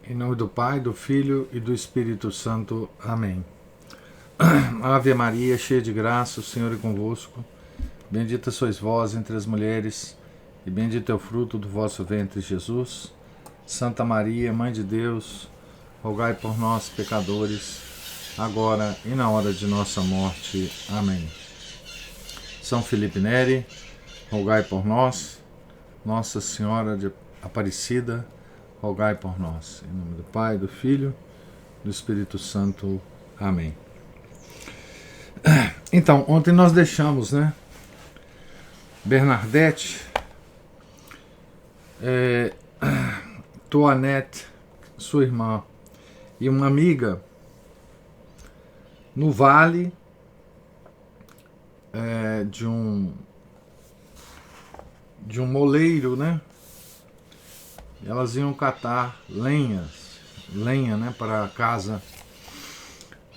Em nome do Pai, do Filho e do Espírito Santo. Amém. Ave Maria, cheia de graça, o Senhor é convosco. Bendita sois vós entre as mulheres, e bendito é o fruto do vosso ventre, Jesus. Santa Maria, Mãe de Deus, rogai por nós, pecadores, agora e na hora de nossa morte. Amém. São Felipe Neri, rogai por nós. Nossa Senhora de Aparecida, rogai por nós. Em nome do Pai, do Filho, do Espírito Santo. Amém. Então, ontem nós deixamos, Bernadette, Toinette, sua irmã, e uma amiga no vale de um moleiro, Elas iam catar lenha, para a casa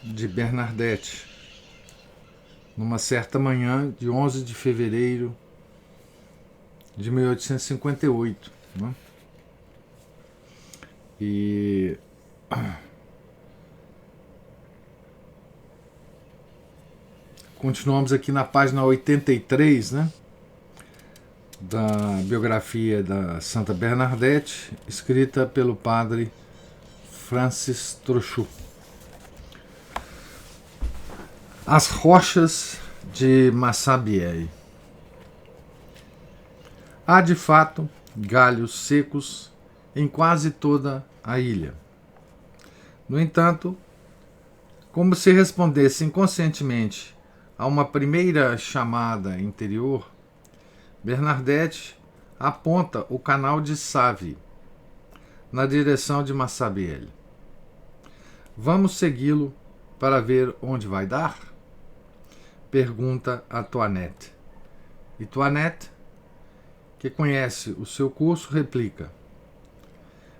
de Bernadette, numa certa manhã de 11 de fevereiro de 1858. E continuamos aqui na página 83, da biografia da Santa Bernadette, escrita pelo padre Francis Trochu. As rochas de Massabielle. Há de fato galhos secos em quase toda a ilha. No entanto, como se respondesse inconscientemente a uma primeira chamada interior, Bernadette aponta o canal de Save na direção de Massabielle. Vamos segui-lo para ver onde vai dar? Pergunta a Toinette. E Toinette, que conhece o seu curso, replica: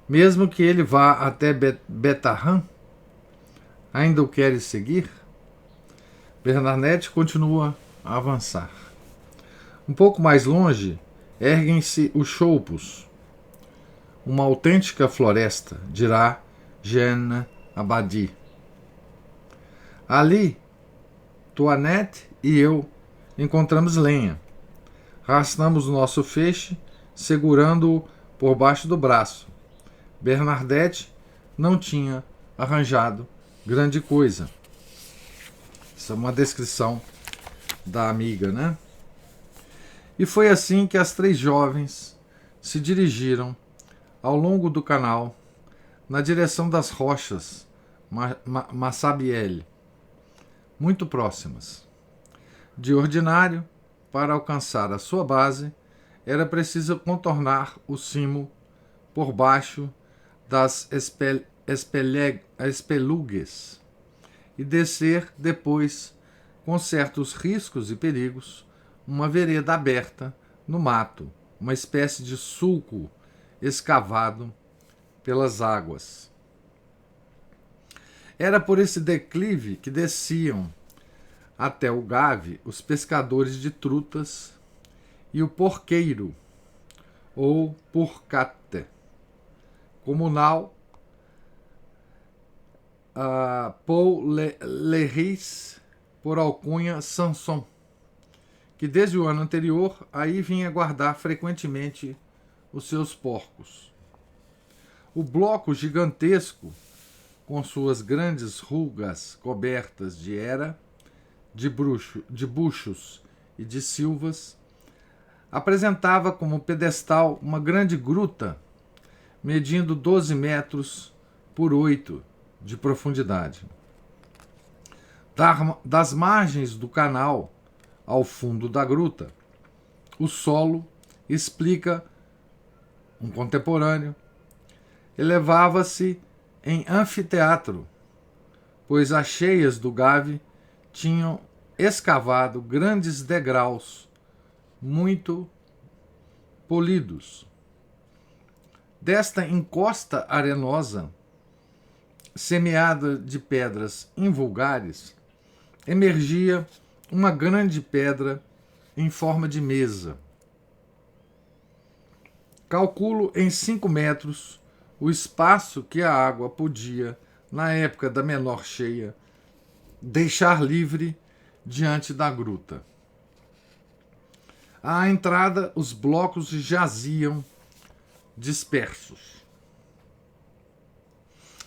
mesmo que ele vá até Betarran, ainda o queres seguir? Bernadette continua a avançar. Um pouco mais longe, erguem-se os choupos, uma autêntica floresta, dirá Jeanne Abadie. Ali, Toinette e eu encontramos lenha. Arrastamos o nosso feixe, segurando-o por baixo do braço. Bernadette não tinha arranjado grande coisa. Isso é uma descrição da amiga, E foi assim que as três jovens se dirigiram ao longo do canal na direção das rochas Massabielle, muito próximas. De ordinário, para alcançar a sua base, era preciso contornar o cimo por baixo das espelugues e descer depois, com certos riscos e perigos, uma vereda aberta no mato, uma espécie de sulco escavado pelas águas. Era por esse declive que desciam até o Gave os pescadores de trutas e o porqueiro, ou porcate, comunal Paul Leris, por alcunha Sanson, que desde o ano anterior aí vinha guardar frequentemente os seus porcos. O bloco gigantesco, com suas grandes rugas cobertas de era, de buchos e de silvas, apresentava como pedestal uma grande gruta, medindo 12 metros por 8 de profundidade. Das margens do canal ao fundo da gruta, o solo, explica um contemporâneo, elevava-se em anfiteatro, pois as cheias do Gave tinham escavado grandes degraus muito polidos. Desta encosta arenosa, semeada de pedras invulgares, emergia uma grande pedra em forma de mesa. Calculo em 5 metros o espaço que a água podia, na época da menor cheia, deixar livre diante da gruta. À entrada, os blocos jaziam dispersos.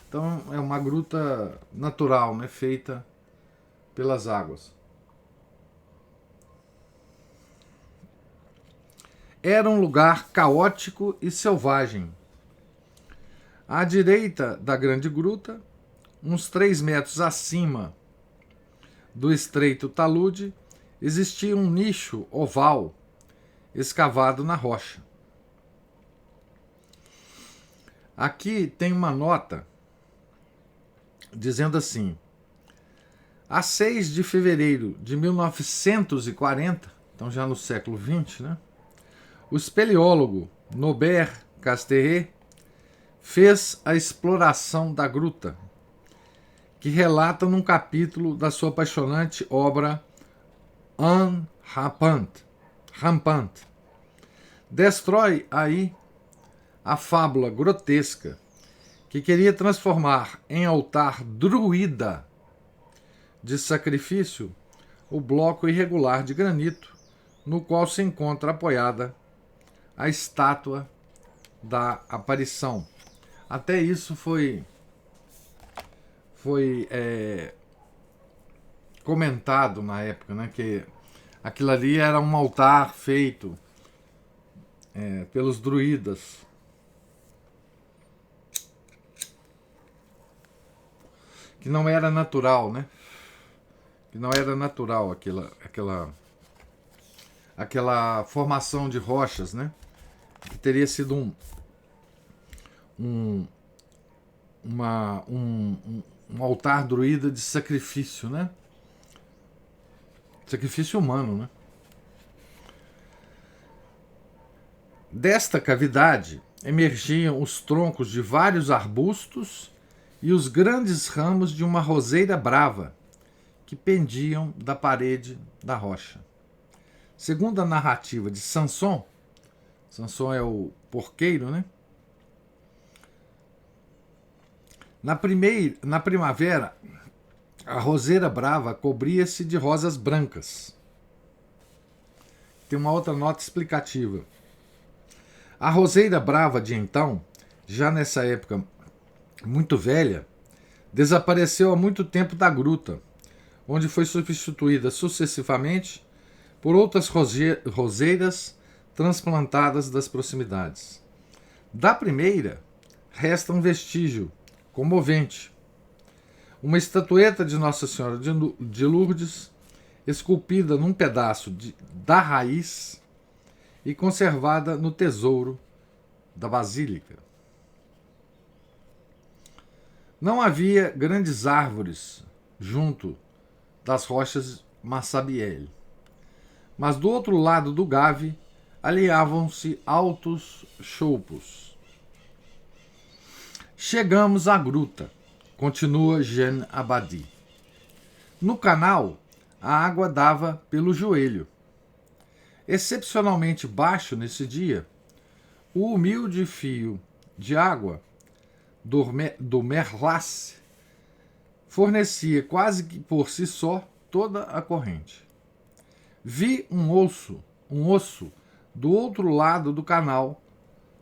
Então, é uma gruta natural, né, feita pelas águas. Era um lugar caótico e selvagem. À direita da grande gruta, uns 3 metros acima do estreito talude, existia um nicho oval escavado na rocha. Aqui tem uma nota dizendo assim: a 6 de fevereiro de 1940, então já no século XX, né, o espeleólogo Norbert Castellet fez a exploração da gruta, que relata num capítulo da sua apaixonante obra Un Rampant. Destrói aí a fábula grotesca que queria transformar em altar druida de sacrifício o bloco irregular de granito no qual se encontra apoiada a estátua da aparição. Até isso foi comentado na época, né, que aquilo ali era um altar feito pelos druidas. Que não era natural, né? Que não era natural aquela formação de rochas, né? Que teria sido um altar druida de sacrifício, né? Sacrifício humano, né? Desta cavidade emergiam os troncos de vários arbustos e os grandes ramos de uma roseira brava que pendiam da parede da rocha. Segundo a narrativa de Samson é o porqueiro, né? Na primavera, a roseira brava cobria-se de rosas brancas. Tem uma outra nota explicativa. A roseira brava de então, já nessa época muito velha, desapareceu há muito tempo da gruta, onde foi substituída sucessivamente por outras roseiras transplantadas das proximidades. Da primeira, resta um vestígio comovente. Uma estatueta de Nossa Senhora de Lourdes, esculpida num pedaço da raiz e conservada no tesouro da Basílica. Não havia grandes árvores junto das rochas Massabielle, mas do outro lado do Gave alinhavam-se altos choupos. Chegamos à gruta, continua Jean Abadi. No canal, a água dava pelo joelho. Excepcionalmente baixo nesse dia, o humilde fio de água do Merlace fornecia quase que por si só toda a corrente. Vi um osso do outro lado do canal,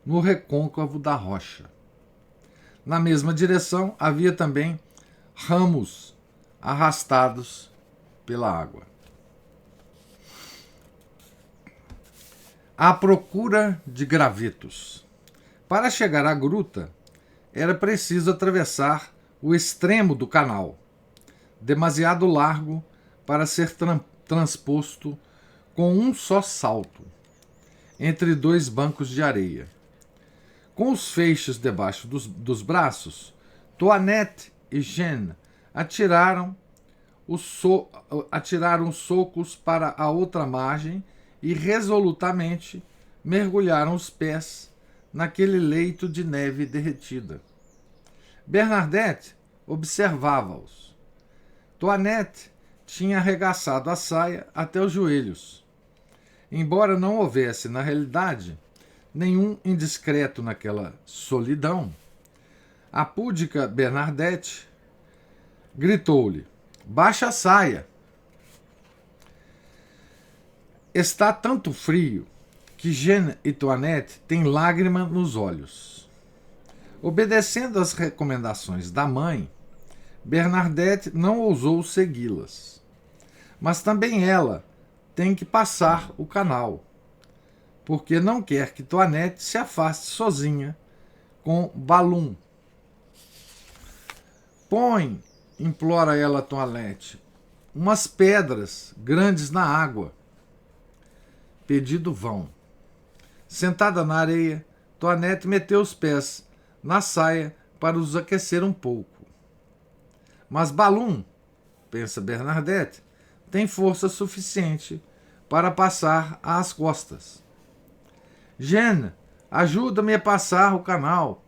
no recôncavo da rocha. Na mesma direção havia também ramos arrastados pela água. À procura de gravetos. Para chegar à gruta, era preciso atravessar o extremo do canal, demasiado largo para ser transposto com um só salto, entre 2 bancos de areia. Com os feixes debaixo dos braços, Toinette e Jeanne atiraram socos para a outra margem e resolutamente mergulharam os pés naquele leito de neve derretida. Bernadette observava-os. Toinette tinha arregaçado a saia até os joelhos. Embora não houvesse, na realidade, nenhum indiscreto naquela solidão, A púdica Bernadette gritou-lhe: baixa a saia. Está tanto frio que Jeanne e Toinette têm lágrima nos olhos. Obedecendo às recomendações da mãe, Bernadette não ousou segui-las. Mas também ela tem que passar o canal, porque não quer que Toinette se afaste sozinha com Balum. Põe, implora ela a Toinette, umas pedras grandes na água. Pedido vão. Sentada na areia, Toinette meteu os pés na saia para os aquecer um pouco. Mas Balum, pensa Bernadette, tem força suficiente para passar às costas. Jeanne, ajuda-me a passar o canal.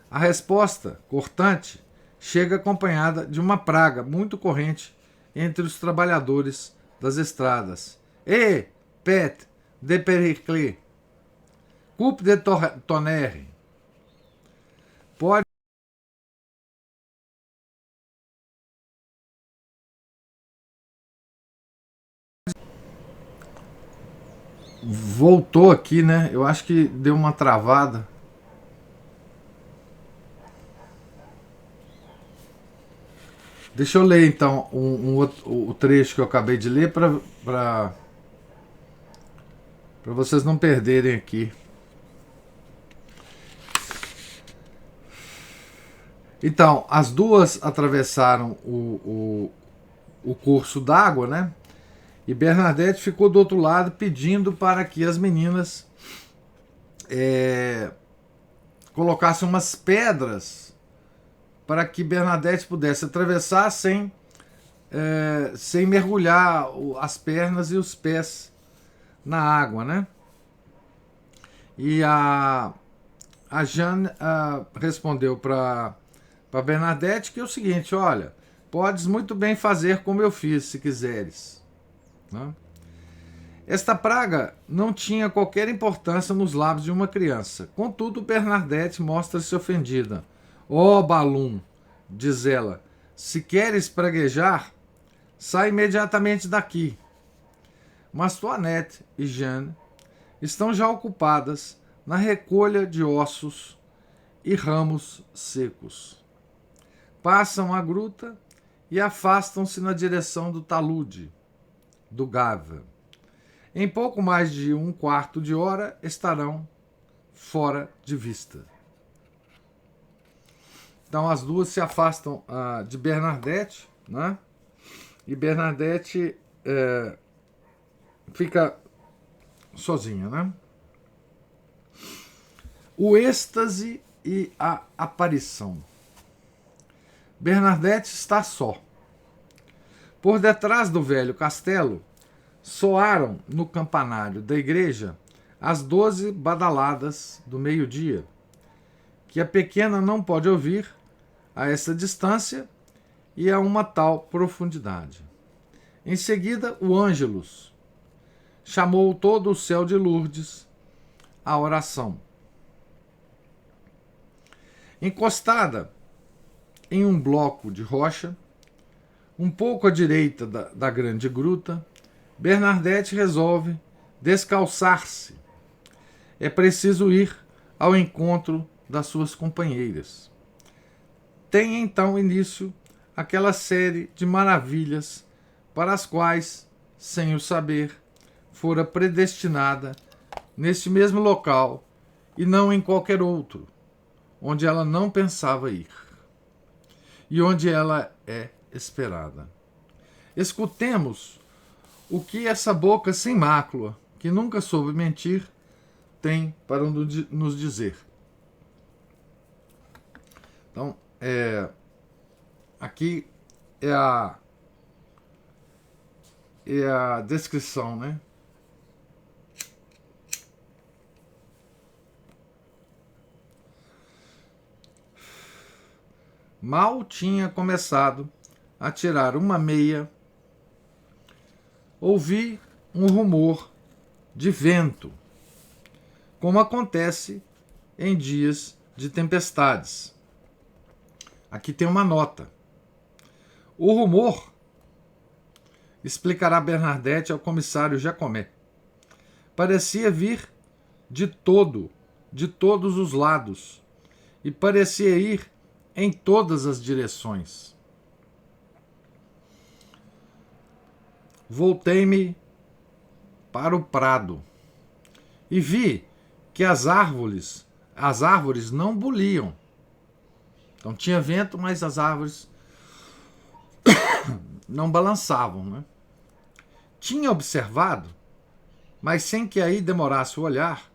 A resposta, cortante, chega acompanhada de uma praga muito corrente entre os trabalhadores das estradas. Pet de Periclé, coupe de tonnerre. Pode voltou aqui, né? Eu acho que deu uma travada. Deixa eu ler então o trecho que eu acabei de ler para vocês não perderem aqui. Então, as duas atravessaram o curso d'água, né? E Bernadette ficou do outro lado pedindo para que as meninas colocassem umas pedras para que Bernadette pudesse atravessar sem mergulhar as pernas e os pés na água, né? E a Jeanne respondeu para Bernadette que é o seguinte: olha, podes muito bem fazer como eu fiz, se quiseres. Né? Esta praga não tinha qualquer importância nos lábios de uma criança. Contudo, Bernadette mostra-se ofendida. Oh, Balum, diz ela, se queres praguejar, sai imediatamente daqui. Mas Toinette e Jeanne estão já ocupadas na recolha de ossos e ramos secos. Passam a gruta e afastam-se na direção do talude, do Gave. Em pouco mais de um quarto de hora estarão fora de vista. Então as duas se afastam de Bernadette, né? E Bernadette fica sozinha, né? O êxtase e a aparição. Bernadette está só. Por detrás do velho castelo, soaram no campanário da igreja as 12 badaladas do meio-dia, que a pequena não pode ouvir a essa distância e a uma tal profundidade. Em seguida, o Ângelus chamou todo o céu de Lourdes à oração. Encostada em um bloco de rocha, um pouco à direita da grande gruta, Bernadette resolve descalçar-se. É preciso ir ao encontro das suas companheiras. Tem então início aquela série de maravilhas para as quais, sem o saber, fora predestinada neste mesmo local e não em qualquer outro, onde ela não pensava ir e onde ela é esperada. Escutemos o que essa boca sem mácula, que nunca soube mentir, tem para nos dizer. Então, aqui é a descrição, né? Mal tinha começado a tirar uma meia, ouvi um rumor de vento, como acontece em dias de tempestades. Aqui tem uma nota. O rumor, explicará Bernadette ao comissário Jacomé, parecia vir de todos os lados, e parecia ir em todas as direções. Voltei-me para o prado e vi que as árvores não boliam. Então tinha vento, mas as árvores não balançavam, né? Tinha observado, mas sem que aí demorasse o olhar,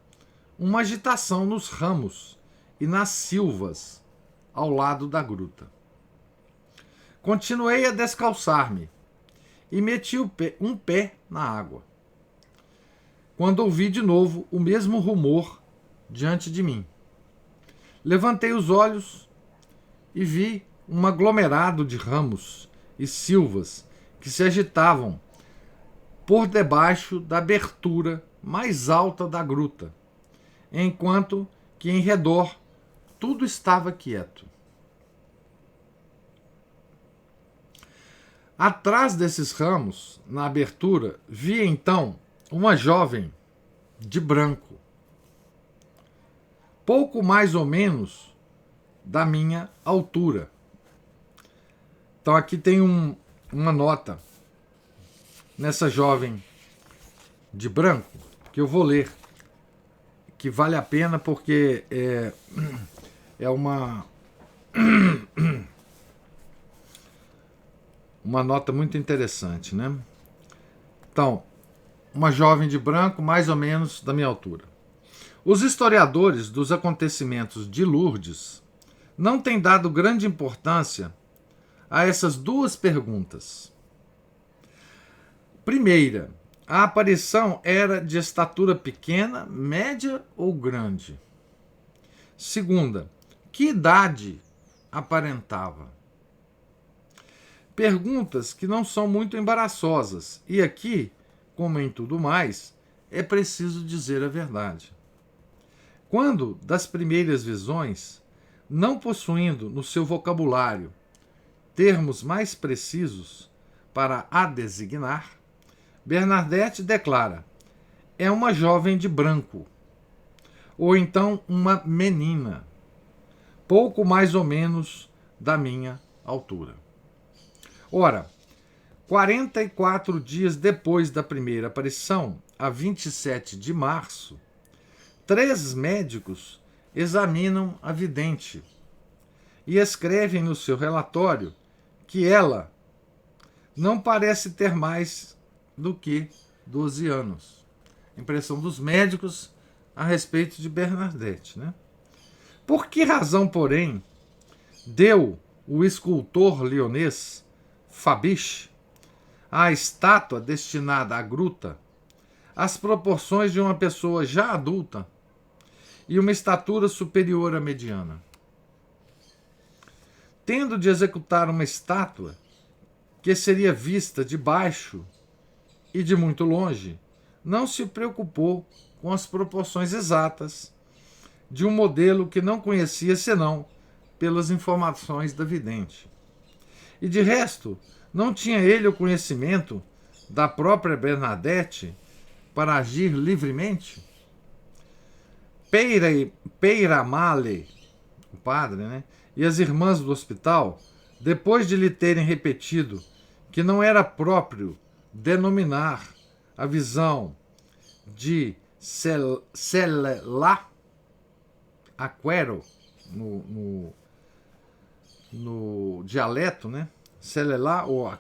uma agitação nos ramos e nas silvas ao lado da gruta. Continuei a descalçar-me e meti um pé na água, quando ouvi de novo o mesmo rumor diante de mim. Levantei os olhos e vi um aglomerado de ramos e silvas que se agitavam por debaixo da abertura mais alta da gruta, enquanto que em redor tudo estava quieto. Atrás desses ramos, na abertura, vi então uma jovem de branco, pouco mais ou menos da minha altura. Então aqui tem uma nota nessa jovem de branco que eu vou ler, que vale a pena porque é uma nota muito interessante, né? Então, uma jovem de branco mais ou menos da minha altura. Os historiadores dos acontecimentos de Lourdes não têm dado grande importância a essas duas perguntas. Primeira, a aparição era de estatura pequena, média ou grande? Segunda, que idade aparentava? Perguntas que não são muito embaraçosas, e aqui, como em tudo mais, é preciso dizer a verdade. Quando das primeiras visões, não possuindo no seu vocabulário termos mais precisos para a designar, Bernadette declara: é uma jovem de branco, ou então uma menina, pouco mais ou menos da minha altura. Ora, 44 dias depois da primeira aparição, a 27 de março, 3 médicos examinam a vidente e escrevem no seu relatório que ela não parece ter mais do que 12 anos. Impressão dos médicos a respeito de Bernadette, né? Por que razão, porém, deu o escultor leonês Fabiche à estátua destinada à gruta as proporções de uma pessoa já adulta e uma estatura superior à mediana? Tendo de executar uma estátua que seria vista de baixo e de muito longe, não se preocupou com as proporções exatas de um modelo que não conhecia senão pelas informações da vidente. E de resto, não tinha ele o conhecimento da própria Bernadette para agir livremente? Peyramale, o padre, né, e as irmãs do hospital, depois de lhe terem repetido que não era próprio denominar a visão de Celela Aquero no dialeto, né? Celela ou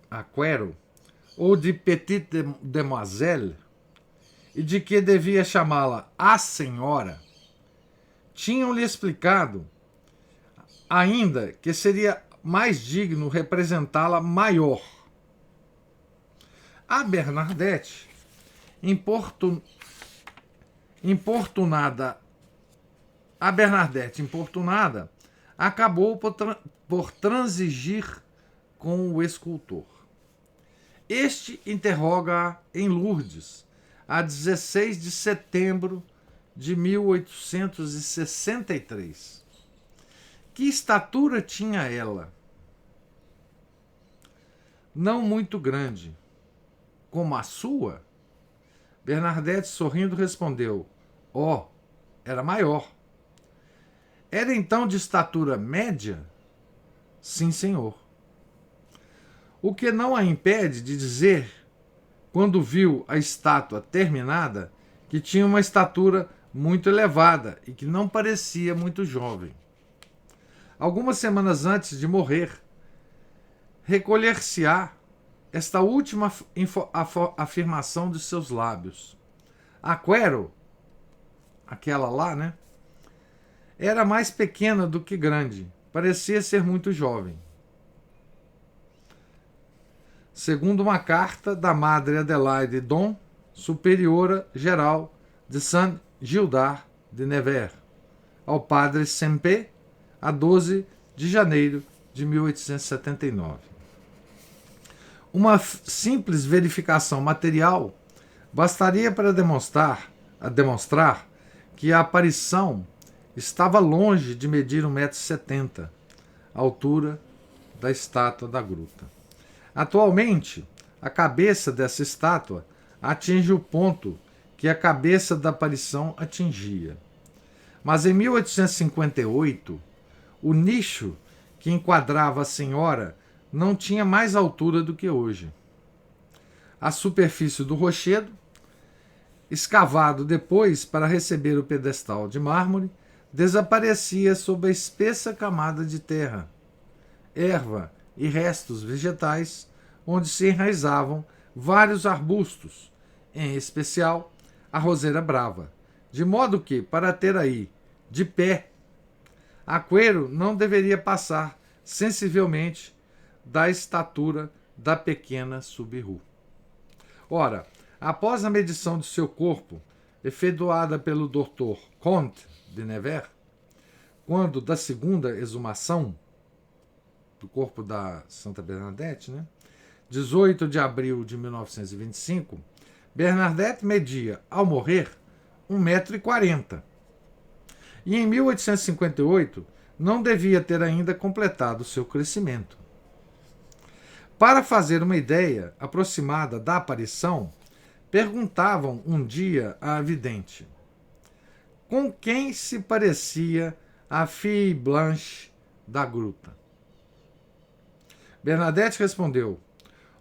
Aquero, ou de Petite Demoiselle, e de que devia chamá-la a senhora, tinham-lhe explicado ainda que seria mais digno representá-la maior. A Bernadette, importunada, acabou por transigir com o escultor. Este interroga-a em Lourdes, a 16 de setembro de 1863. Que estatura tinha ela? Não muito grande, como a sua? Bernadette, sorrindo, respondeu: Oh, era maior. Era então de estatura média? Sim, senhor. O que não a impede de dizer, quando viu a estátua terminada, que tinha uma estatura muito elevada e que não parecia muito jovem. Algumas semanas antes de morrer, recolher-se-á esta última afirmação de seus lábios. Aquero, aquela lá, né? Era mais pequena do que grande, parecia ser muito jovem. Segundo uma carta da Madre Adelaide Dom, superiora geral de Saint-Gildard de Nevers, ao padre Sempé, a 12 de janeiro de 1879. Uma simples verificação material bastaria para demonstrar que a aparição estava longe de medir 1,70 m, a altura da estátua da gruta. Atualmente, a cabeça dessa estátua atinge o ponto que a cabeça da aparição atingia. Mas em 1858, o nicho que enquadrava a senhora não tinha mais altura do que hoje. A superfície do rochedo, escavado depois para receber o pedestal de mármore, desaparecia sob a espessa camada de terra, erva e restos vegetais, onde se enraizavam vários arbustos, em especial a roseira brava, de modo que, para ter aí, de pé, Aquero não deveria passar sensivelmente da estatura da pequena Subiru. Ora, após a medição de seu corpo, efetuada pelo Dr. Comte de Nevers, quando da segunda exumação do corpo da Santa Bernadette, 18 de abril de 1925, Bernadette media, ao morrer, 1,40 m. E em 1858 não devia ter ainda completado seu crescimento. Para fazer uma ideia aproximada da aparição, perguntavam um dia à vidente: com quem se parecia a fille blanche da gruta? Bernadette respondeu: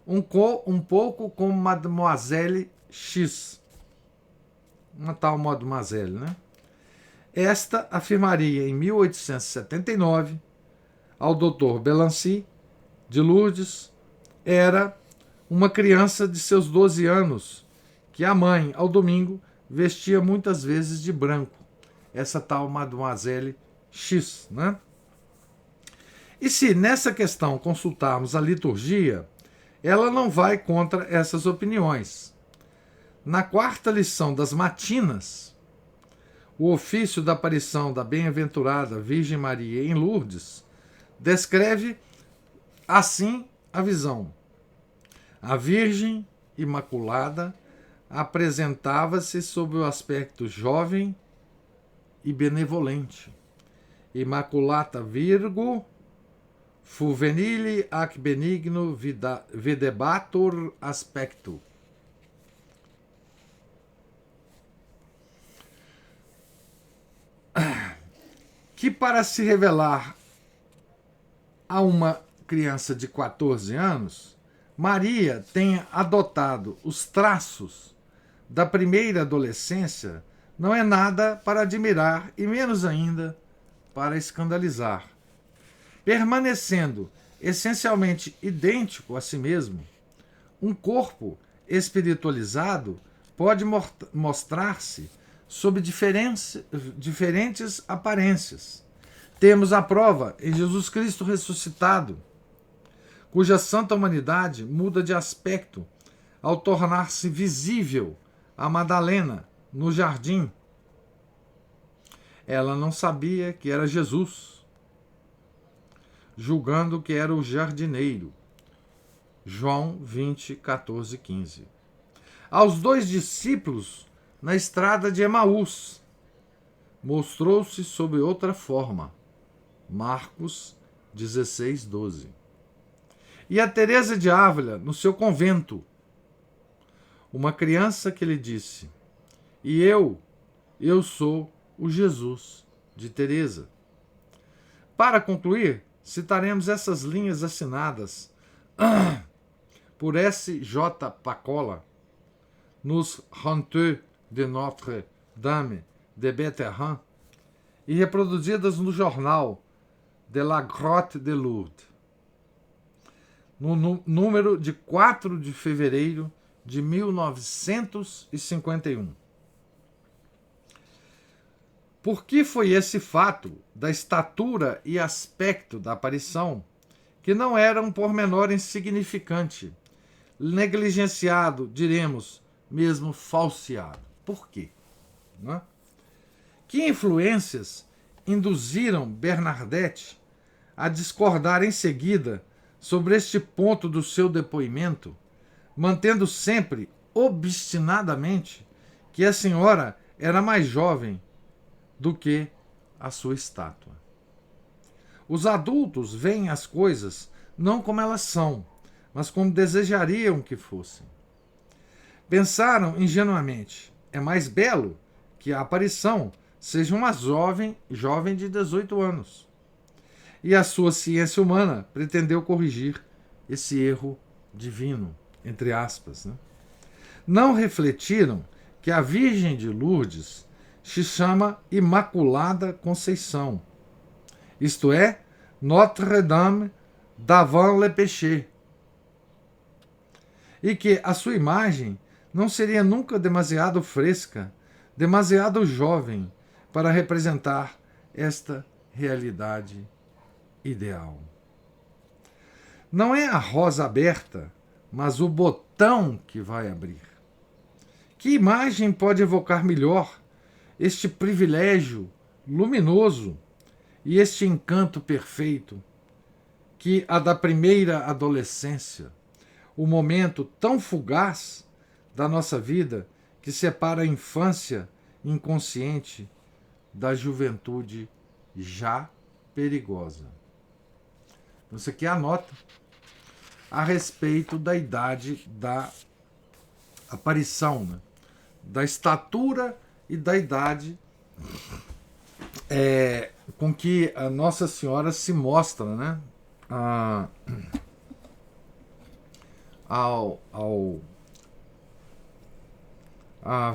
um pouco com Mademoiselle X. Uma tal Mademoiselle, Esta afirmaria em 1879 ao Dr. Belancy de Lourdes era uma criança de seus 12 anos que a mãe, ao domingo, vestia muitas vezes de branco. Essa tal Mademoiselle X, E se nessa questão consultarmos a liturgia, ela não vai contra essas opiniões. Na quarta lição das matinas, o ofício da aparição da bem-aventurada Virgem Maria em Lourdes descreve assim a visão. A Virgem Imaculada apresentava-se sob o aspecto jovem e benevolente. Immaculata Virgo Fuvenile ac benigno videbatur aspectu. Que para se revelar a uma criança de 14 anos, Maria tenha adotado os traços da primeira adolescência não é nada para admirar e menos ainda para escandalizar. Permanecendo essencialmente idêntico a si mesmo, um corpo espiritualizado pode mostrar-se sob diferentes aparências. Temos a prova em Jesus Cristo ressuscitado, cuja santa humanidade muda de aspecto ao tornar-se visível a Madalena no jardim. Ela não sabia que era Jesus, julgando que era o jardineiro. João 20, 14, 15. Aos 2 discípulos na estrada de Emaús, mostrou-se sob outra forma. Marcos 16:12. E a Teresa de Ávila, no seu convento, uma criança que lhe disse: "E eu sou o Jesus de Teresa." Para concluir, citaremos essas linhas assinadas por S. J. Pacola nos Honteux de Notre-Dame de Bétherrin e reproduzidas no jornal de la Grotte de Lourdes, no número de 4 de fevereiro de 1951. Por que foi esse fato da estatura e aspecto da aparição, que não era um pormenor insignificante, negligenciado, diremos, mesmo falseado? Por quê? Não é? Que influências induziram Bernadette a discordar em seguida sobre este ponto do seu depoimento, mantendo sempre, obstinadamente, que a senhora era mais jovem do que a sua estátua? Os adultos veem as coisas não como elas são, mas como desejariam que fossem. Pensaram ingenuamente: é mais belo que a aparição seja uma jovem de 18 anos. E a sua ciência humana pretendeu corrigir esse erro divino, entre aspas. Né? Não refletiram que a Virgem de Lourdes se chama Imaculada Conceição, isto é, Notre-Dame d'Avant-le-Péché, e que a sua imagem não seria nunca demasiado fresca, demasiado jovem para representar esta realidade ideal. Não é a rosa aberta, mas o botão que vai abrir. Que imagem pode evocar melhor este privilégio luminoso e este encanto perfeito que a da primeira adolescência, o momento tão fugaz da nossa vida que separa a infância inconsciente da juventude já perigosa? Isso aqui é a nota a respeito da idade da aparição, né? Da estatura e da idade com que a Nossa Senhora se mostra, né? A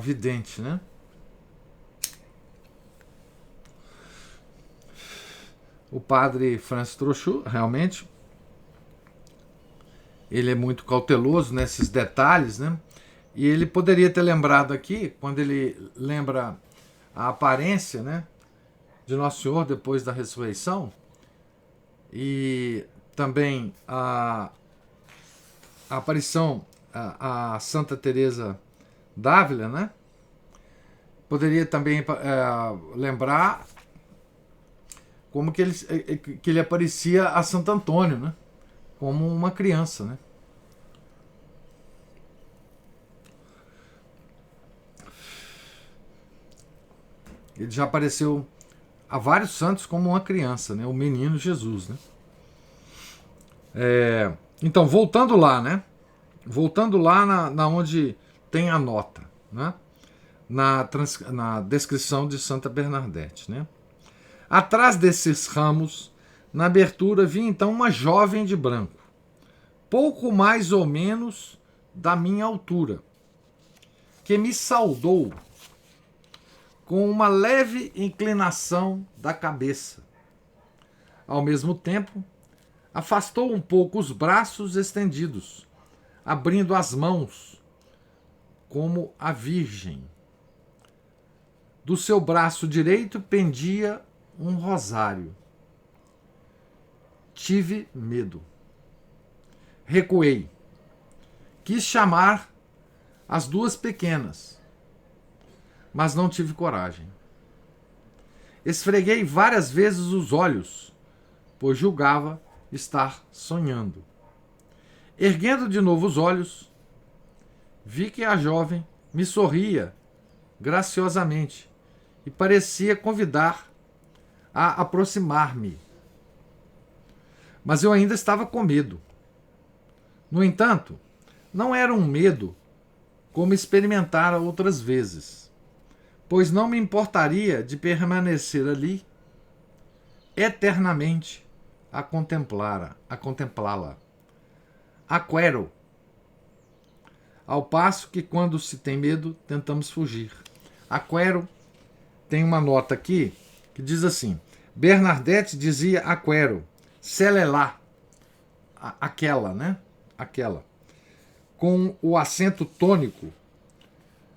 vidente, né? O padre Francis Trochu, realmente, ele é muito cauteloso nesses detalhes, né? E ele poderia ter lembrado aqui, quando ele lembra a aparência, né, de Nosso Senhor depois da ressurreição, e também a aparição a Santa Teresa d'Ávila, né? Poderia também lembrar como que ele aparecia a Santo Antônio, né? Como uma criança, né? Ele já apareceu a vários santos como uma criança, né? O menino Jesus, né? Então, voltando lá, né? Voltando lá na onde tem a nota, né? Na descrição de Santa Bernadette, né? Atrás desses ramos, na abertura, vi então uma jovem de branco, pouco mais ou menos da minha altura, que me saudou com uma leve inclinação da cabeça. Ao mesmo tempo, afastou um pouco os braços estendidos, abrindo as mãos, como a Virgem. Do seu braço direito pendia um rosário. Tive medo. Recuei. Quis chamar as duas pequenas, mas não tive coragem. Esfreguei várias vezes os olhos, pois julgava estar sonhando. Erguendo de novo os olhos, vi que a jovem me sorria graciosamente e parecia convidar a aproximar-me. Mas eu ainda estava com medo. No entanto, não era um medo como experimentara outras vezes, pois não me importaria de permanecer ali eternamente a contemplá-la. Aquero. Ao passo que quando se tem medo, tentamos fugir. Aquero tem uma nota aqui que diz assim: Bernadette dizia aquero, celelá, aquela, né? Aquela. Com o acento tônico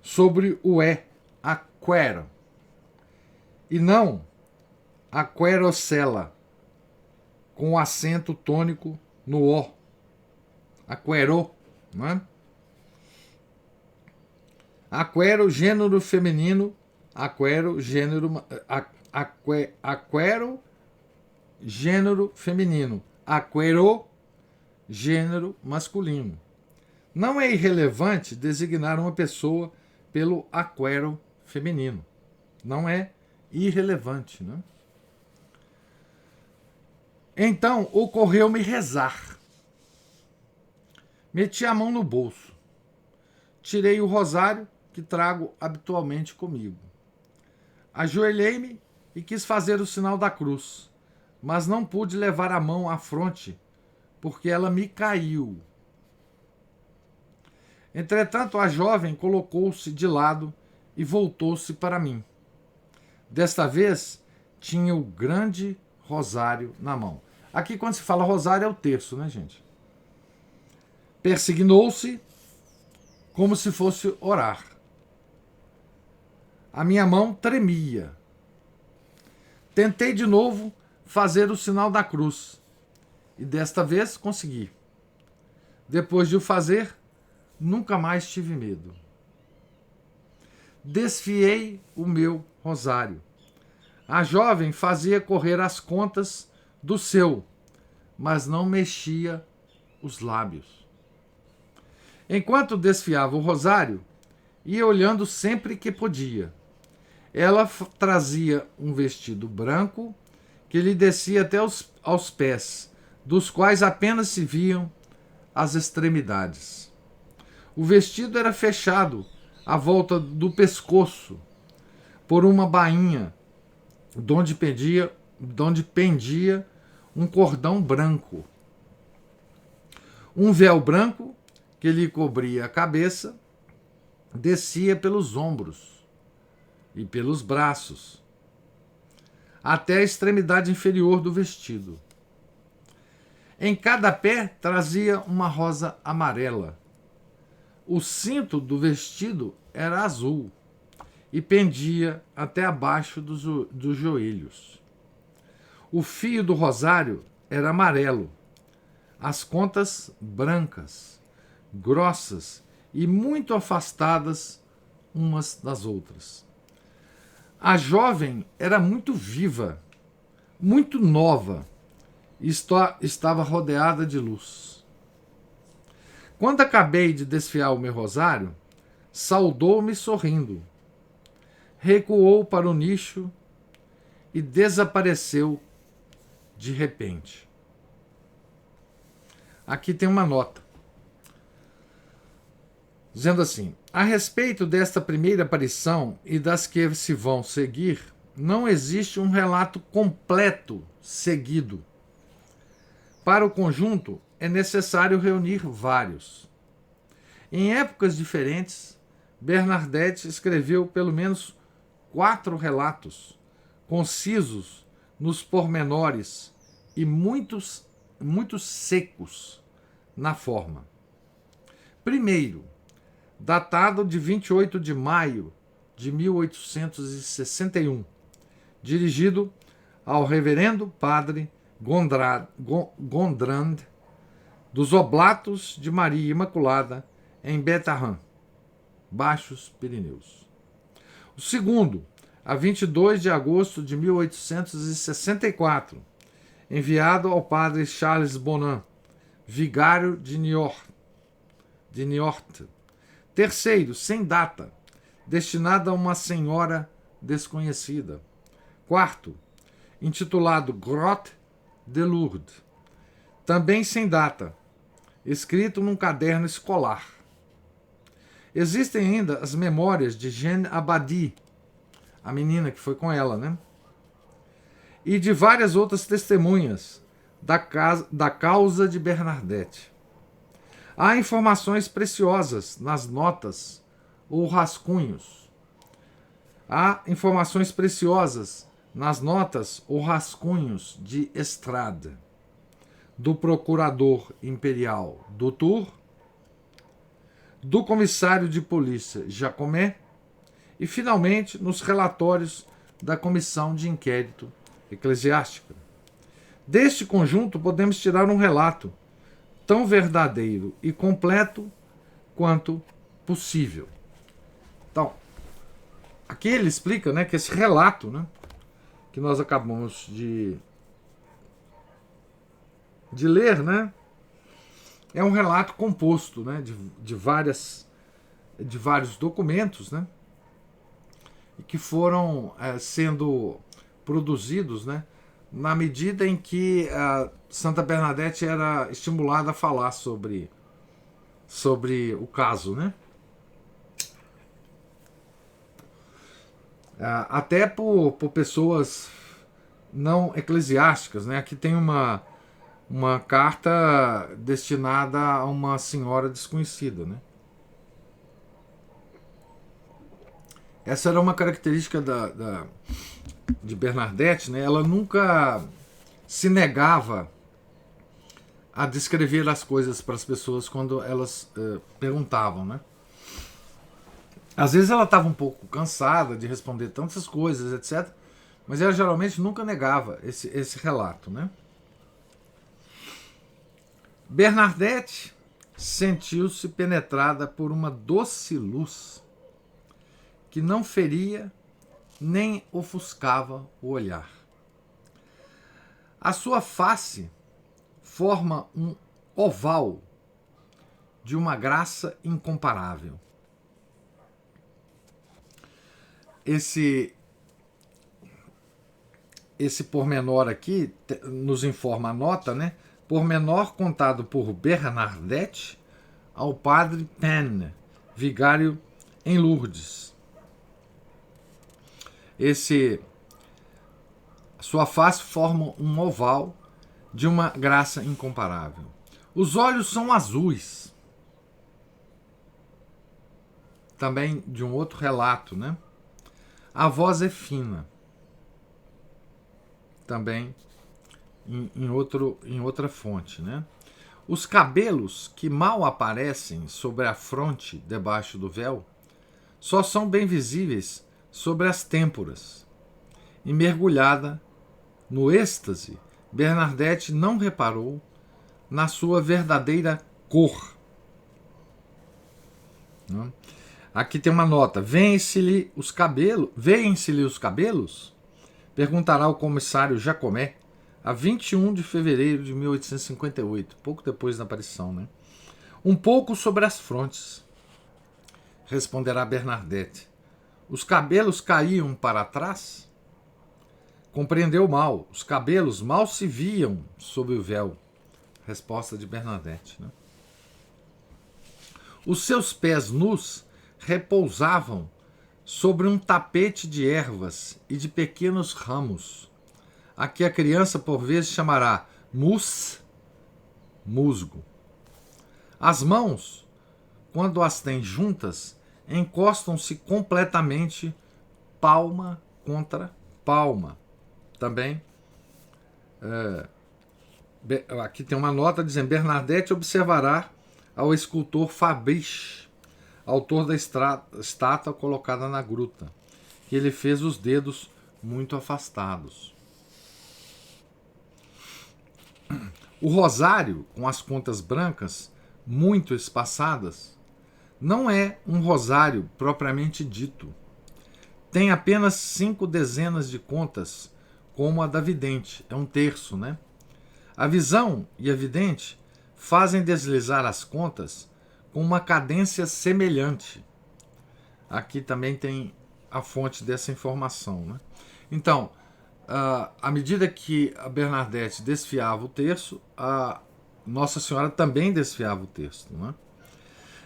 sobre o E, aquero. E não aquerocela, com o acento tônico no O. Aquero, não é? Aquero, gênero feminino. Aquero, gênero. Aquero, gênero feminino. Aquero, gênero masculino. Não é irrelevante designar uma pessoa pelo aquero feminino. Não é irrelevante, né? Então, ocorreu-me rezar. Meti a mão no bolso. Tirei o rosário que trago habitualmente comigo. Ajoelhei-me e quis fazer o sinal da cruz, mas não pude levar a mão à fronte, porque ela me caiu. Entretanto, a jovem colocou-se de lado e voltou-se para mim. Desta vez, tinha o grande rosário na mão. Aqui, quando se fala rosário, é o terço, né, gente? Persignou-se como se fosse orar. A minha mão tremia. Tentei de novo fazer o sinal da cruz e desta vez consegui. Depois de o fazer, nunca mais tive medo. Desfiei o meu rosário. A jovem fazia correr as contas do seu, mas não mexia os lábios. Enquanto desfiava o rosário, ia olhando sempre que podia. Ela trazia um vestido branco que lhe descia até aos pés, dos quais apenas se viam as extremidades. O vestido era fechado à volta do pescoço por uma bainha, donde pendia um cordão branco. Um véu branco que lhe cobria a cabeça descia pelos ombros e pelos braços, até a extremidade inferior do vestido. Em cada pé trazia uma rosa amarela. O cinto do vestido era azul e pendia até abaixo dos joelhos. O fio do rosário era amarelo, as contas brancas, grossas e muito afastadas umas das outras. A jovem era muito viva, muito nova, e estava rodeada de luz. Quando acabei de desfiar o meu rosário, saudou-me sorrindo, recuou para o nicho e desapareceu de repente. Aqui tem uma nota, dizendo assim: a respeito desta primeira aparição e das que se vão seguir, não existe um relato completo seguido. Para o conjunto, é necessário reunir vários. Em épocas diferentes, Bernadette escreveu pelo menos 4 relatos, concisos nos pormenores e muito secos na forma. Primeiro, datado de 28 de maio de 1861, dirigido ao reverendo padre Gondrand, dos Oblatos de Maria Imaculada, em Betarrã, Baixos Pirineus. O segundo, a 22 de agosto de 1864, enviado ao padre Charles Bonan, vigário de Niort. Terceiro, sem data, destinado a uma senhora desconhecida. Quarto, intitulado Grotte de Lourdes, também sem data, escrito num caderno escolar. Existem ainda as memórias de Jeanne Abadie, a menina que foi com ela, né? E de várias outras testemunhas da causa de Bernadette. Há informações preciosas nas notas ou rascunhos. Há informações preciosas nas notas ou rascunhos de Estrade, do procurador imperial Dutour, do comissário de polícia Jacomet e, finalmente, nos relatórios da comissão de inquérito eclesiástica. Deste conjunto podemos tirar um relato tão verdadeiro e completo quanto possível. Então, aqui ele explica, né, que esse relato, né, que nós acabamos de ler, né, é um relato composto, né, de vários documentos, né, que foram sendo produzidos, né, na medida em que Santa Bernadette era estimulada a falar sobre o caso, né? Até por pessoas não eclesiásticas, né? Aqui tem uma carta destinada a uma senhora desconhecida, né? Essa era uma característica de Bernadette, né? Ela nunca se negava a descrever as coisas para as pessoas quando elas perguntavam, né? Às vezes ela estava um pouco cansada de responder tantas coisas, etc. Mas ela geralmente nunca negava esse relato, né? Bernadette sentiu-se penetrada por uma doce luz que não feria nem ofuscava o olhar. A sua face forma um oval de uma graça incomparável. Esse pormenor aqui nos informa a nota, né? Pormenor contado por Bernadette ao padre Taine, vigário em Lourdes. Sua face forma um oval de uma graça incomparável. Os olhos são azuis. Também de um outro relato, né? A voz é fina. Também em outra fonte, né? Os cabelos que mal aparecem sobre a fronte debaixo do véu só são bem visíveis sobre as têmporas. E mergulhada no êxtase, Bernadette não reparou na sua verdadeira cor. Aqui tem uma nota. Veem-se-lhe os cabelos? Perguntará o comissário Jacomet a 21 de fevereiro de 1858, pouco depois da aparição, né? Um pouco sobre as frontes, responderá Bernadette. Os cabelos caíam para trás? Compreendeu mal. Os cabelos mal se viam sob o véu. Resposta de Bernadette, né? Os seus pés nus repousavam sobre um tapete de ervas e de pequenos ramos, a que a criança por vezes chamará musgo. As mãos, quando as tem juntas, encostam-se completamente palma contra palma. Também, aqui tem uma nota dizendo: Bernadette observará ao escultor Fabrice, autor da estátua colocada na gruta, que ele fez os dedos muito afastados. O rosário, com as contas brancas muito espaçadas, não é um rosário propriamente dito. Tem apenas 5 dezenas de contas, como a da vidente. É um terço, né? A visão e a vidente fazem deslizar as contas com uma cadência semelhante. Aqui também tem a fonte dessa informação, né? Então, à medida que a Bernadette desfiava o terço, a Nossa Senhora também desfiava o terço, né?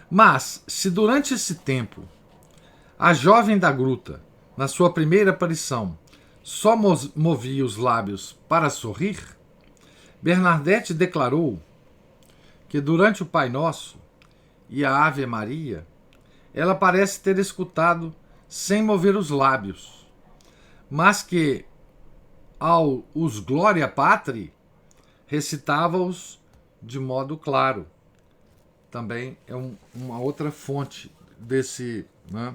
Mas, se durante esse tempo a jovem da gruta, na sua primeira aparição, só movia os lábios para sorrir, Bernadette declarou que durante o Pai Nosso e a Ave Maria, ela parece ter escutado sem mover os lábios, mas que, ao os Gloria Patri, recitava-os de modo claro. Também é uma outra fonte desse, né?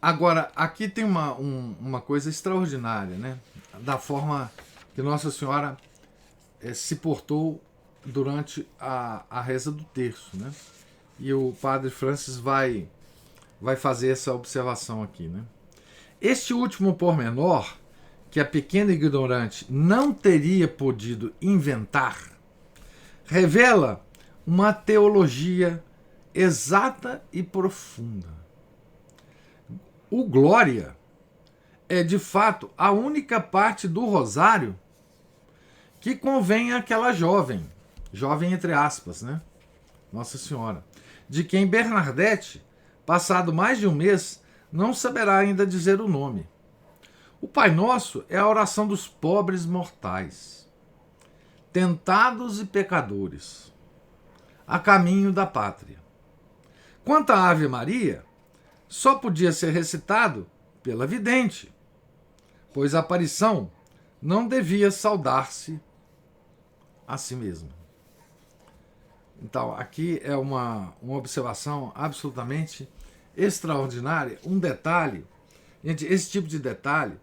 Agora, aqui tem uma coisa extraordinária, né? Da forma que Nossa Senhora se portou durante a reza do terço, né? E o Padre Francis vai fazer essa observação aqui, né? Este último pormenor, que a pequena ignorante não teria podido inventar, revela uma teologia exata e profunda. O Glória é, de fato, a única parte do rosário que convém àquela jovem entre aspas, né? Nossa Senhora, de quem Bernadette, passado mais de um mês, não saberá ainda dizer o nome. O Pai Nosso é a oração dos pobres mortais, tentados e pecadores, a caminho da pátria. Quanto à Ave Maria, só podia ser recitado pela vidente, pois a aparição não devia saudar-se a si mesma. Então, aqui é uma observação absolutamente extraordinária, um detalhe. Gente, esse tipo de detalhe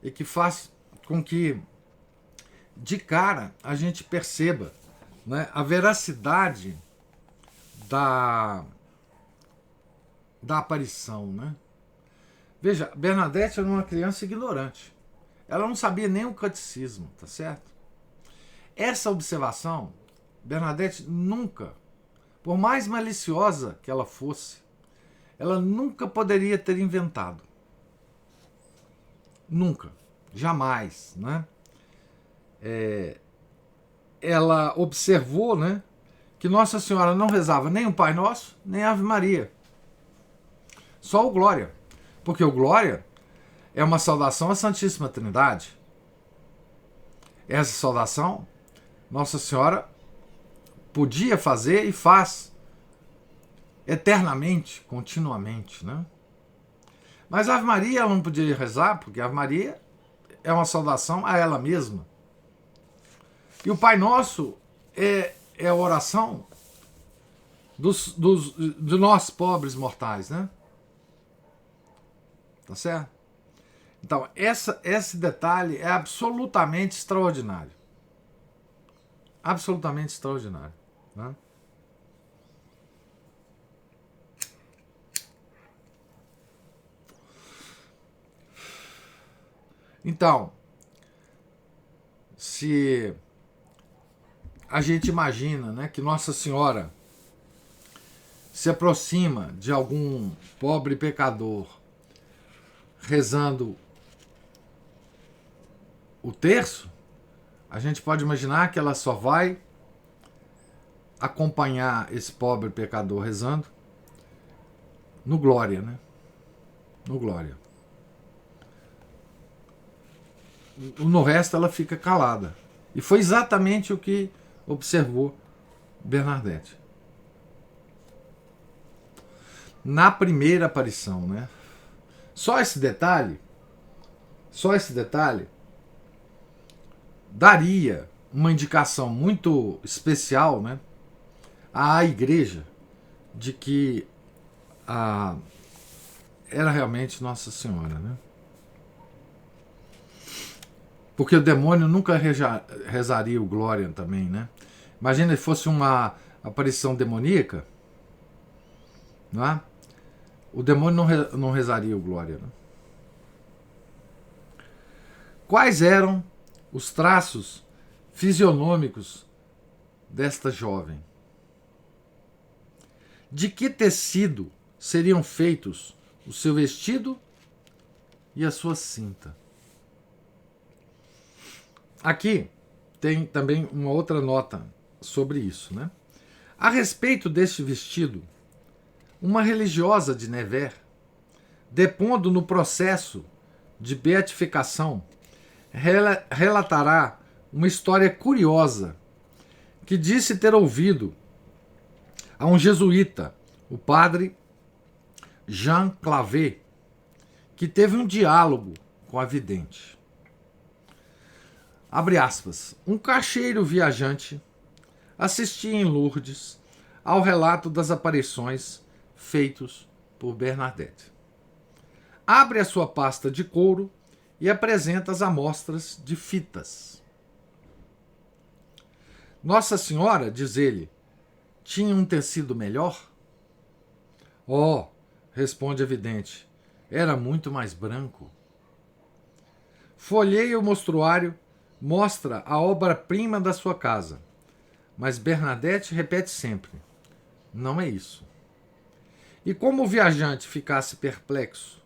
é que faz com que, de cara, a gente perceba, né, a veracidade da aparição, né? Veja, Bernadette era uma criança ignorante. Ela não sabia nem o catecismo, tá certo? Essa observação, Bernadette nunca, por mais maliciosa que ela fosse, ela nunca poderia ter inventado. Nunca. Jamais, né? Ela observou, né, que Nossa Senhora não rezava nem o Pai Nosso, nem a Ave Maria. Só o Glória. Porque o Glória é uma saudação à Santíssima Trindade. Essa saudação, Nossa Senhora podia fazer e faz eternamente, continuamente, né? Mas a Ave Maria ela não podia rezar, porque a Ave Maria é uma saudação a ela mesma. E o Pai Nosso é a oração de nós pobres mortais, né? Tá certo? Então, esse detalhe é absolutamente extraordinário. Absolutamente extraordinário. Né? Então, se a gente imagina, né, que Nossa Senhora se aproxima de algum pobre pecador rezando o terço, a gente pode imaginar que ela só vai acompanhar esse pobre pecador rezando no Glória, né? No Glória. No resto ela fica calada. E foi exatamente o que observou Bernadette. Na primeira aparição, né? Só esse detalhe daria uma indicação muito especial, né, à igreja de que era realmente Nossa Senhora, né? Porque o demônio nunca rezaria o Glória também, né? Imagina se fosse uma aparição demoníaca, não é? O demônio não rezaria o Glória, né? Quais eram os traços fisionômicos desta jovem? De que tecido seriam feitos o seu vestido e a sua cinta. Aqui tem também uma outra nota sobre isso, né? A respeito deste vestido, uma religiosa de Nevers, depondo no processo de beatificação, relatará uma história curiosa que disse ter ouvido a um jesuíta, o padre Jean Clavé, que teve um diálogo com a vidente. Abre aspas. Um caixeiro viajante assistia em Lourdes ao relato das aparições feitos por Bernadette. Abre a sua pasta de couro e apresenta as amostras de fitas. Nossa Senhora, diz ele, tinha um tecido melhor? Oh, responde a vidente, era muito mais branco. Folheia o mostruário, mostra a obra-prima da sua casa. Mas Bernadette repete sempre, não é isso. E como o viajante ficasse perplexo,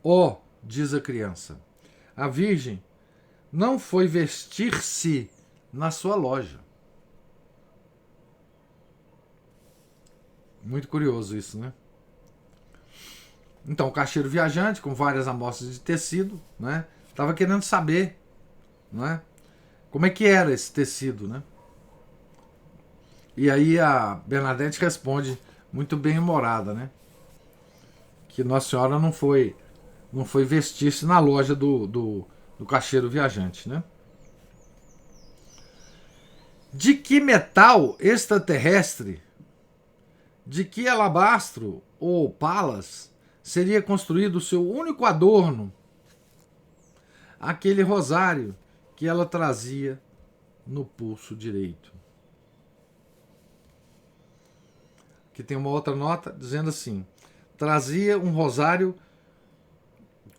ó, diz a criança, a Virgem não foi vestir-se na sua loja. Muito curioso isso, né? Então, o caixeiro viajante, com várias amostras de tecido, né, estava querendo saber, né, como é que era esse tecido, né? E aí a Bernadette responde, muito bem-humorada, né, que Nossa Senhora não foi vestir-se na loja do caixeiro viajante, né? De que metal extraterrestre, de que alabastro ou palas seria construído o seu único adorno, aquele rosário que ela trazia no pulso direito? Aqui tem uma outra nota dizendo assim, trazia um rosário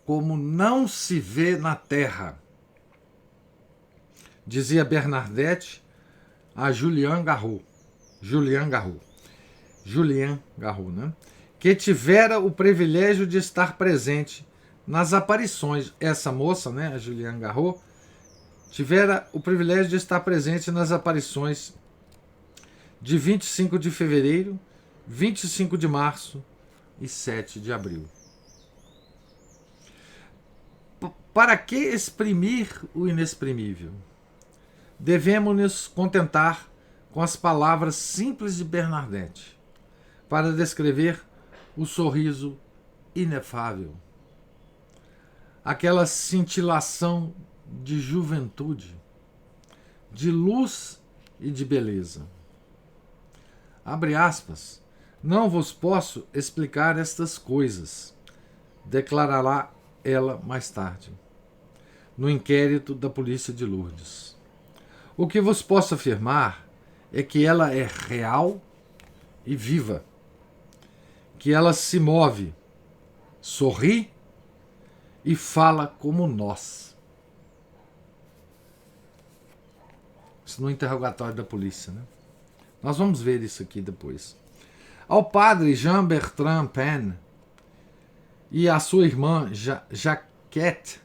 como não se vê na terra, dizia Bernadette a Julien Garraud, né? Que tivera o privilégio de estar presente nas aparições. Essa moça, né, a Julien Garraud, tivera o privilégio de estar presente nas aparições de 25 de fevereiro, 25 de março e 7 de abril. Para que exprimir o inexprimível? Devemos-nos contentar com as palavras simples de Bernadette para descrever o sorriso inefável, aquela cintilação de juventude, de luz e de beleza. Abre aspas, não vos posso explicar estas coisas, declarará ela mais tarde, no inquérito da polícia de Lourdes. O que vos posso afirmar é que ela é real e viva, que ela se move, sorri e fala como nós. Isso no interrogatório da polícia, né? Nós vamos ver isso aqui depois. Ao padre Jean-Bertrand Penn e à sua irmã Jacquette,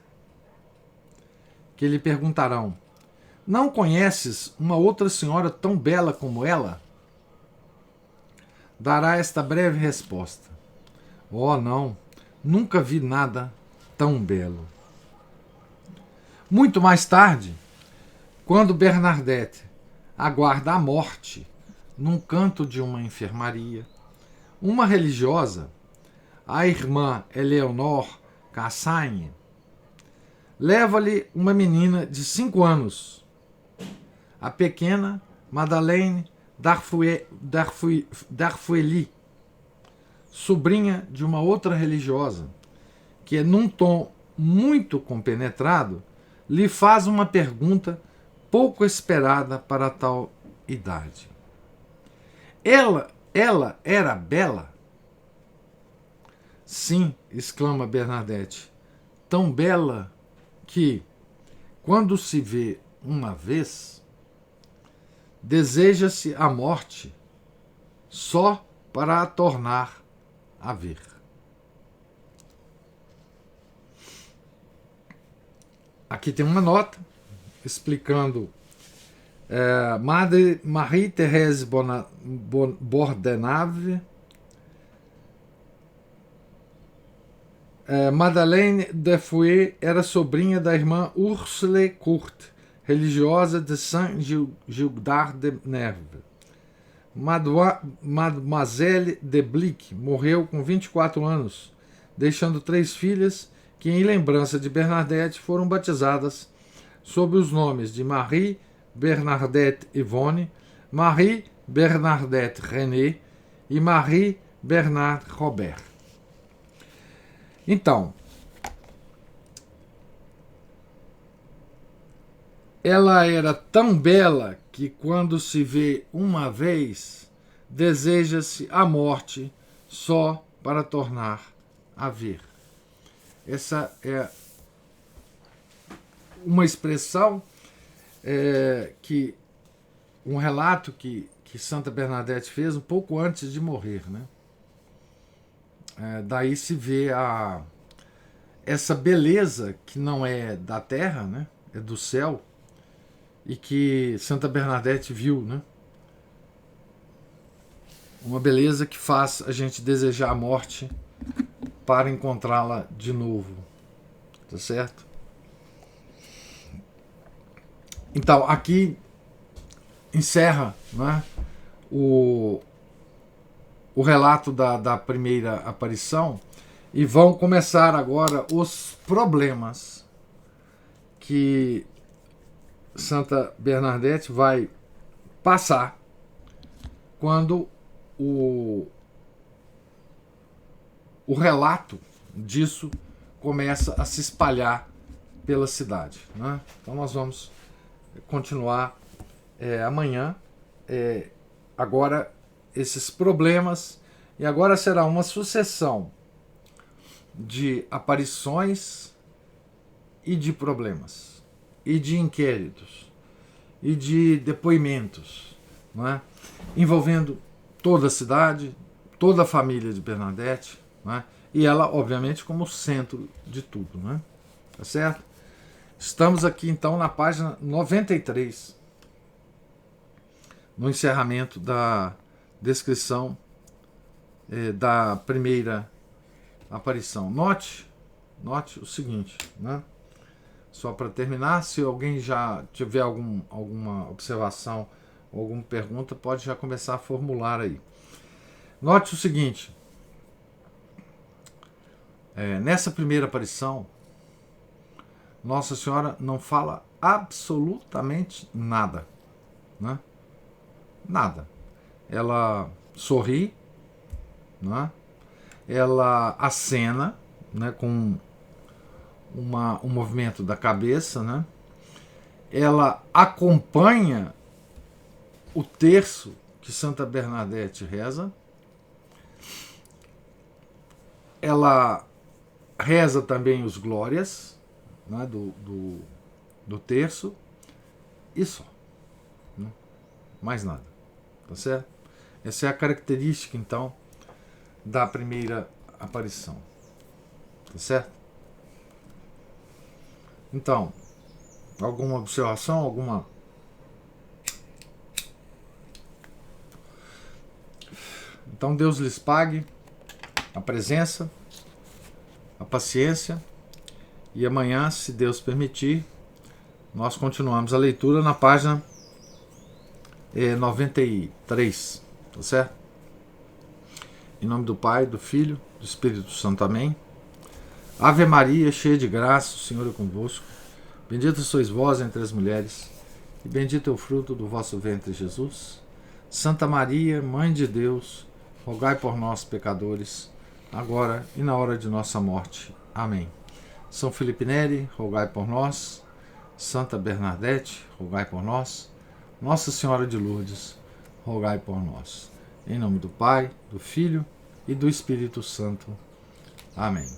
que lhe perguntarão, não conheces uma outra senhora tão bela como ela? Dará esta breve resposta. Oh, não, nunca vi nada tão belo. Muito mais tarde, quando Bernadette aguarda a morte num canto de uma enfermaria, uma religiosa, a irmã Eleonore Cassagne, leva-lhe uma menina de 5 anos, a pequena Madeleine Darfouilly, sobrinha de uma outra religiosa, que, num tom muito compenetrado, lhe faz uma pergunta pouco esperada para tal idade. Ela era bela? Sim, exclama Bernadette, tão bela que, quando se vê uma vez, deseja-se a morte só para a tornar a ver. Aqui tem uma nota explicando Madre Marie-Thérèse Bordenave, Madeleine de Fouet era sobrinha da irmã Ursule Kurt, religiosa de Saint-Gildard de Nerve. Mademoiselle de Blic morreu com 24 anos, deixando 3 filhas que, em lembrança de Bernadette, foram batizadas sob os nomes de Marie Bernadette Yvonne, Marie Bernadette René e Marie Bernard Robert. Então, ela era tão bela que, quando se vê uma vez, deseja-se a morte só para tornar a ver. Essa é uma expressão, um relato que Santa Bernadette fez um pouco antes de morrer, né? Daí se vê essa beleza que não é da terra, né? É do céu, e que Santa Bernadette viu, né? Uma beleza que faz a gente desejar a morte para encontrá-la de novo, tá certo? Então, aqui encerra, né, o relato da primeira aparição, e vão começar agora os problemas que Santa Bernadette vai passar quando o relato disso começa a se espalhar pela cidade, né? Então nós vamos continuar amanhã. Agora esses problemas, e agora será uma sucessão de aparições e de problemas, e de inquéritos, e de depoimentos, não é? Envolvendo toda a cidade, toda a família de Bernadette, não é? E ela, obviamente, como centro de tudo, não é? Tá certo? Estamos aqui então na página 93, no encerramento da descrição da primeira aparição. Note o seguinte, né? Só para terminar, se alguém já tiver alguma observação, alguma pergunta, pode já começar a formular aí. Note o seguinte, nessa primeira aparição, Nossa Senhora não fala absolutamente nada, né? Nada. Ela sorri, né? Ela acena, né, com um movimento da cabeça, né? Ela acompanha o terço que Santa Bernadette reza. Ela reza também os glórias, né, do terço, e só, né? Mais nada, tá certo? Essa é a característica então da primeira aparição, tá certo? Então, alguma observação, alguma... Então Deus lhes pague a presença, a paciência, e amanhã, se Deus permitir, nós continuamos a leitura na página 93, tá certo? Em nome do Pai, do Filho, do Espírito Santo, amém. Ave Maria, cheia de graça, o Senhor é convosco. Bendita sois vós entre as mulheres, e bendito é o fruto do vosso ventre, Jesus. Santa Maria, Mãe de Deus, rogai por nós, pecadores, agora e na hora de nossa morte. Amém. São Felipe Neri, rogai por nós. Santa Bernadette, rogai por nós. Nossa Senhora de Lourdes, rogai por nós. Em nome do Pai, do Filho e do Espírito Santo. Amém.